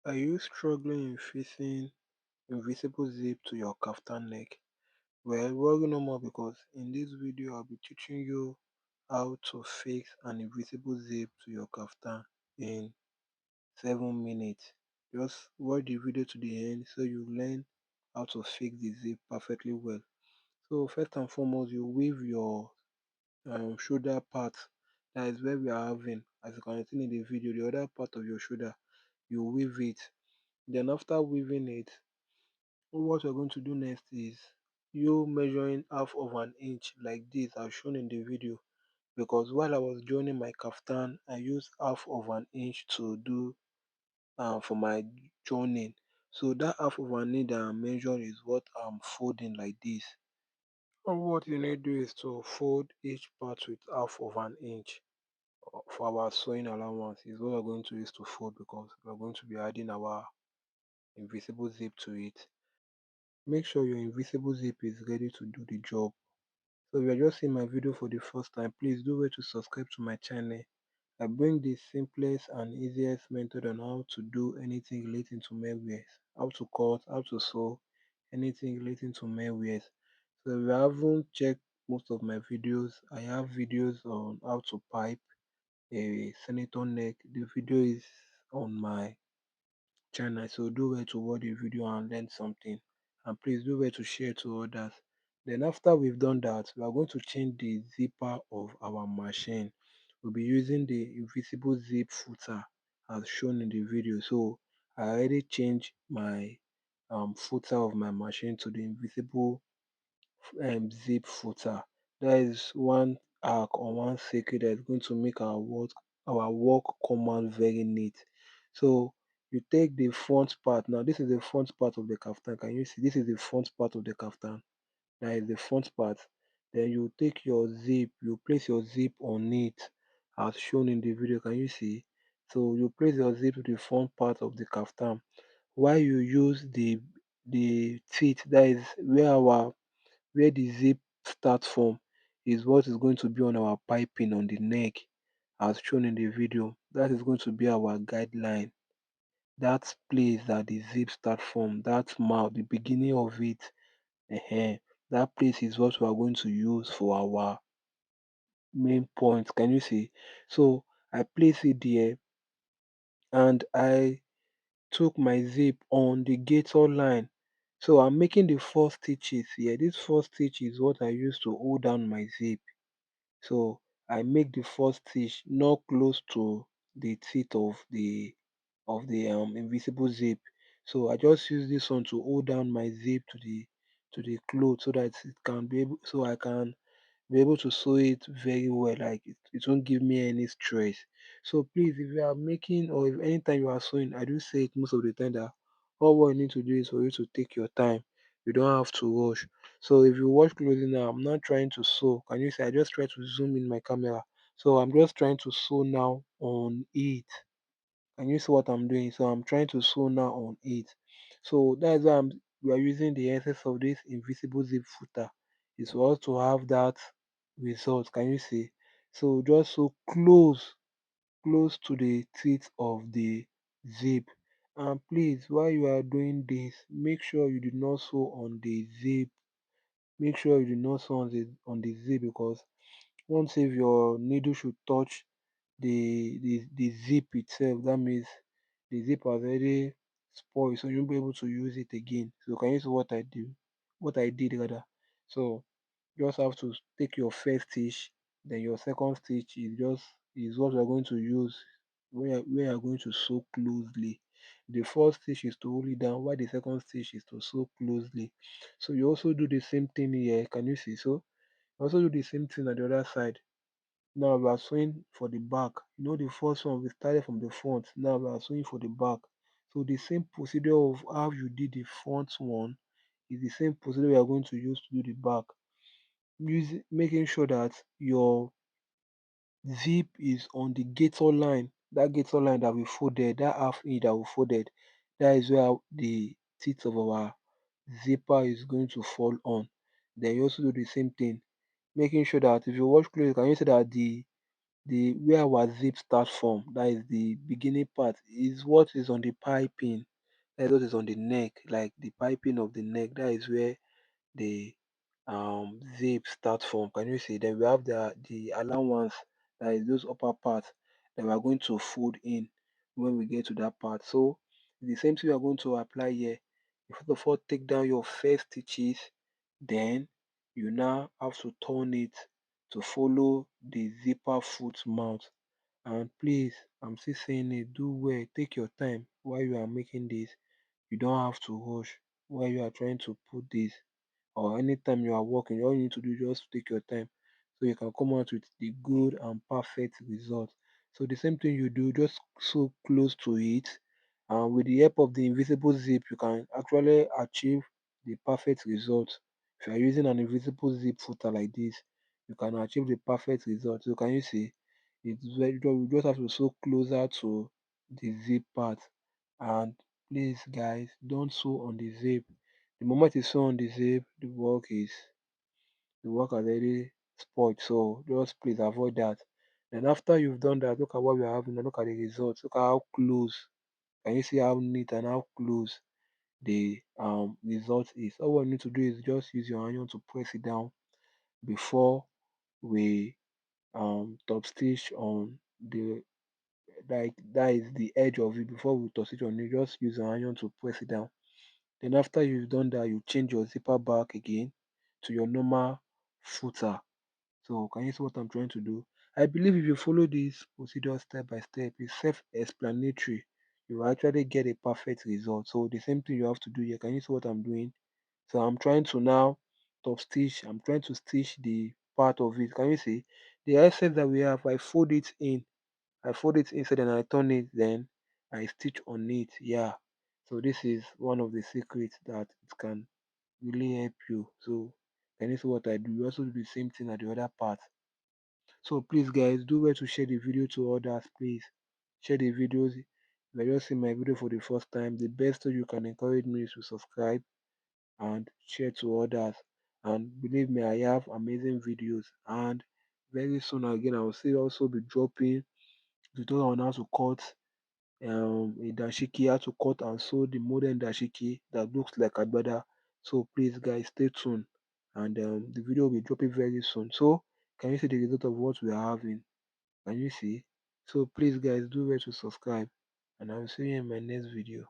Are you struggling in fixing invisible zip to your kaftan neck? Well, worry no more because in this video I'll be teaching you how to fix an invisible zip to your kaftan in 7 minutes. Just watch the video to the end so you learn how to fix the zip perfectly well. So first and foremost, you weave your shoulder part. That is where we are having, as you can see in the video, the other part of your shoulder. You weave it. Then after weaving it, what we're going to do next is you measuring half of an inch like this as shown in the video, because while I was joining my kaftan I used half of an inch to do for my joining. So that half of an inch that I'm measuring is what I'm folding like this. And what you need to do is to fold each part with half of an inch for our sewing allowance is what we're going to use to fold, because we're going to be adding our invisible zip to it. Make sure your invisible zip is ready to do the job. So if you are just seeing my video for the first time, please do wait to subscribe to my channel. I bring the simplest and easiest method on how to do anything relating to male wears, how to cut, how to sew, anything relating to male wears. So if you haven't checked most of my videos, I have videos on how to pipe a senator neck. The video is on my channel, so do well to watch the video and learn something, and please do well to share to others. Then after we've done that, we are going to change the zipper of our machine. We'll be using the invisible zip footer as shown in the video. So I already changed my footer of my machine to the invisible zip footer. That is one arc or one circuit that is going to make our work come out very neat. So you take the front part. Now this is the front part of the kaftan. Can you see? This is the front part of the kaftan. That is the front part. Then you take your zip, you place your zip on it as shown in the video. Can you see? So you place your zip to the front part of the kaftan while you use the teeth, that is where the zip starts from, is what is going to be on our piping on the neck as shown in the video. That is going to be our guideline. That place that the zip starts from, that mouth, the beginning of it, that place is what we are going to use for our main point. Can you see? So I place it there and I took my zip on the gator line. So I'm making the first stitches here. This first stitch is what I use to hold down my zip. So I make the first stitch not close to the teeth of the invisible zip. So I just use this one to hold down my zip to the cloth so that it can be able so I can be able to sew it very well. Like it won't give me any stress. So please, if you are making or if anytime you are sewing, I do say it most of the time that all what you need to do is for you to take your time. You don't have to rush. So if you watch closely now, I'm not trying to sew. Can you see? I just try to zoom in my camera. So I'm just trying to sew now on it. Can you see what I'm doing? So I'm trying to sew now on it. So that's why we are using the essence of this invisible zip footer. It's for us to have that result. Can you see? So just so close to the teeth of the zip. And please, while you are doing this, make sure you do not sew on the zip. Make sure you do not sew on the zip, because once if your needle should touch the zip itself, that means the zip has already spoiled, so you won't be able to use it again. So can you see what I did rather? So you just have to take your first stitch, then your second stitch is what we're going to use where you're going to sew closely. The first stitch is to hold it down, while the second stitch is to sew closely. So you also do the same thing here. Can you see? So you also do the same thing on the other side. Now we are sewing for the back. The first one we started from the front. Now we are sewing for the back. So the same procedure of how you did the front one is the same procedure we are going to use to do the back. Making sure that your zip is on the gator line. That gator line that we folded, that half inch that we folded, that is where the teeth of our zipper is going to fall on. Then you also do the same thing, making sure that if you watch close, can you see that the where our zip start from, that is the beginning part, is what is on the piping. That is what is on the neck, like the piping of the neck. That is where the zip start from. Can you see? Then we have the allowance, that is those upper parts that we are going to fold in when we get to that part. So the same thing we are going to apply here. You first of all take down your first stitches, then you now have to turn it to follow the zipper foot mount. And please, I'm still saying it, do well, take your time while you are making this. You don't have to rush while you are trying to put this, or anytime you are working. All you need to do is just take your time so you can come out with the good and perfect result. So the same thing you do, just so close to it, and with the help of the invisible zip you can actually achieve the perfect result. If you are using an invisible zip footer like this, you can achieve the perfect result. So can you see, it's very, you just have to sew closer to the zip part. And please guys, don't sew on the zip. The moment you sew on the zip, the work has already spoiled. So just please avoid that. Then after you've done that, look at what we are having and look at the results. Look at how close. Can you see how neat and how close the result is? All we need to do is just use your iron to press it down before we top stitch on the, like that is the edge of it. Before we top stitch on it, just use your iron to press it down. Then after you've done that, you change your zipper back again to your normal footer. So can you see what I'm trying to do? I believe if you follow this procedure step by step, it's self-explanatory. You will actually get a perfect result. So the same thing you have to do here. Can you see what I'm doing? So I'm trying to now top stitch. I'm trying to stitch the part of it. Can you see? The excess that we have, I fold it in. I fold it inside and I turn it, then I stitch on it. Yeah. So this is one of the secrets that it can really help you. So can you see what I do? You also do the same thing at the other part. So please guys, do well to share the video to others, please. Share the videos. If you're just seeing my video for the first time, the best way you can encourage me is to subscribe and share to others. And believe me, I have amazing videos. And very soon again, I will still also be dropping tutorial on how to cut a dashiki, how to cut and sew the modern dashiki that looks like agbada. So please guys, stay tuned, and the video will be dropping very soon. So can you see the result of what we are having? Can you see? So please guys, do well to subscribe, and I will see you in my next video.